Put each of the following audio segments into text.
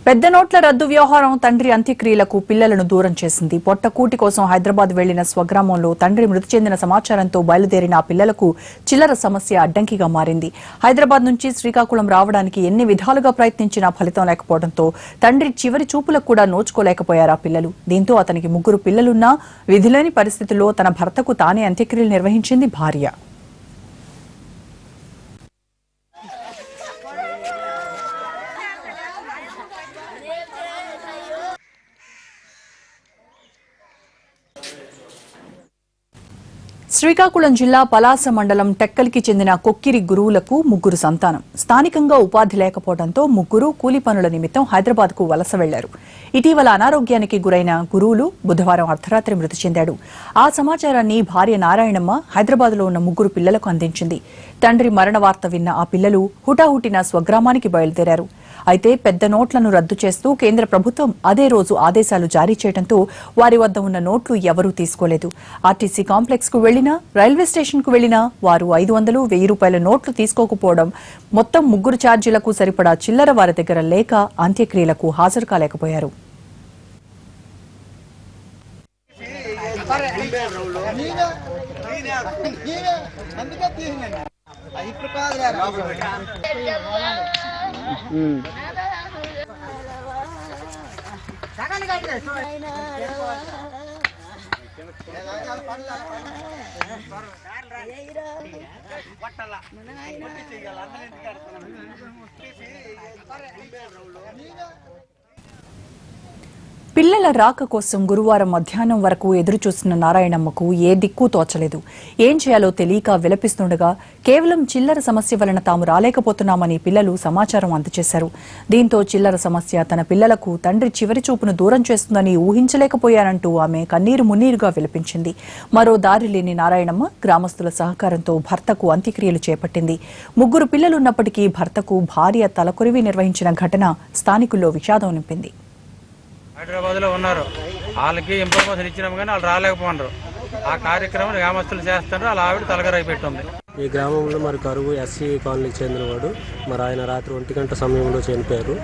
పెద్ద నోట్ల రద్దు వ్యవహారం తండ్రి అంత్యక్రియలకు పిల్లలను దూరం చేసింది. పొట్టకూటి కోసం హైదరాబాద్ వెళ్లిన స్వగ్రామంలో తండ్రి మృతి చెందిన సమాచారంతో బయలుదేరిన ఆ పిల్లలకు చిల్లర సమస్య అడ్డంకిగా మారింది. హైదరాబాద్ నుంచి శ్రీకాకుళం రావడానికి ఎన్ని విధాలుగా ప్రయత్నించినా ఫలితం లేకపోవడంతో తండ్రి చివరి చూపులకు కూడా నోచుకోలేకపోయారు ఆ పిల్లలు. దీంతో అతనికి 3 పిల్లలున్నా విధిలేని పరిస్థితుల్లో తన భర్తకు తానే అంత్యక్రియలు నిర్వహించింది భార్య. శ్రీకాకుళం జిల్లా పలాస మండలం టెక్కలికి చెందిన కొక్కిరి గురువులకు 3 సంతానం. స్థానికంగా ఉపాధి లేకపోవడంతో 3 కూలి పనుల నిమిత్తం హైదరాబాద్ కు వలస వెళ్లారు. ఇటీవల అనారోగ్యానికి గురైన గురువులు బుధవారం అర్ధరాత్రి మృతి చెందాడు. ఆ సమాచారాన్ని భార్య నారాయణమ్మ హైదరాబాద్ లో ఉన్న 3 పిల్లలకు అందించింది. తండ్రి మరణ వార్త విన్న ఆ పిల్లలు హుటాహుటిన స్వగ్రామానికి బయలుదేరారు. అయితే పెద్ద నోట్లను రద్దు చేస్తూ కేంద్ర ప్రభుత్వం అదే రోజు ఆదేశాలు జారీ చేయడంతో వారి వద్ద ఉన్న నోట్లు ఎవరూ తీసుకోలేదు. ఆర్టీసీ కాంప్లెక్స్ కు వెళ్లినా, రైల్వే స్టేషన్ కు వెళ్లినా వారు 500, 1000 రూపాయల నోట్లు తీసుకోకపోవడం, మొత్తం 3 ఛార్జీలకు సరిపడా చిల్లర వారి దగ్గర లేక అంత్యక్రియలకు హాజరు కాలేకపోయారు. పిల్లల రాక కోసం గురువారం మధ్యాహ్నం వరకు ఎదురుచూసిన నారాయణమ్మకు ఏ దిక్కు తోచలేదు. ఏం చేయాలో తెలియక విలపిస్తుండగా కేవలం చిల్లర సమస్య వలన తాము రాలేకపోతున్నామని పిల్లలు సమాచారం అందజేశారు. దీంతో చిల్లర సమస్య తన పిల్లలకు తండ్రి చివరి చూపును దూరం చేస్తుందని ఊహించలేకపోయానంటూ ఆమె కన్నీరు మున్నీరుగా విలపించింది. మరో దారి లేని నారాయణమ్మ గ్రామస్తుల సహకారంతో భర్తకు అంత్యక్రియలు చేపట్టింది. 3 పిల్లలున్నప్పటికీ భర్తకు భార్య తలకొరివి నిర్వహించిన ఘటన స్థానికుల్లో విషాదం నింపింది. హైదరాబాద్ లో ఉన్నారు, వాళ్ళకి ఇన్ఫర్మేషన్ ఇచ్చినాం కానీ వాళ్ళు రాలేకపోయినారు. ఆ కార్యక్రమం గ్రామస్తులు చేస్తారు. అలా ఆవిడ తలగరై పెట్టింది. ఈ గ్రామంలో మరి కరువు ఎస్సీ కాలనీకి చెందినవాడు. మరి ఆయన రాత్రి 1 గంట సమయంలో చనిపోయారు.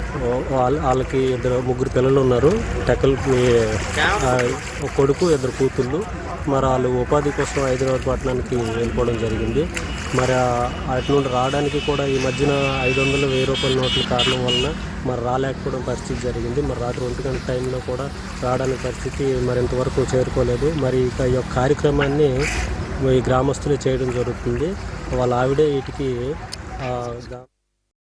వాళ్ళకి 3 పిల్లలు ఉన్నారు. టెక్కల్కి కొడుకు, 2 కూతుళ్ళు. మరి వాళ్ళు ఉపాధి కోసం హైదరాబాద్ పట్టణానికి వెళ్ళిపోవడం జరిగింది. మరి అటు నుండి రావడానికి కూడా ఈ మధ్యన 500, 1000 రూపాయల నోట్ల కారణం వలన మరి రాలేకపోవడం పరిస్థితి జరిగింది. మరి రాత్రి 1 గంట టైంలో కూడా రావడానికి పరిస్థితి మరి ఇంతవరకు చేరుకోలేదు. మరి ఇక ఈ యొక్క కార్యక్రమాన్ని ఈ గ్రామస్తులే చేయడం జరుగుతుంది. వాళ్ళ ఆవిడే వీటికి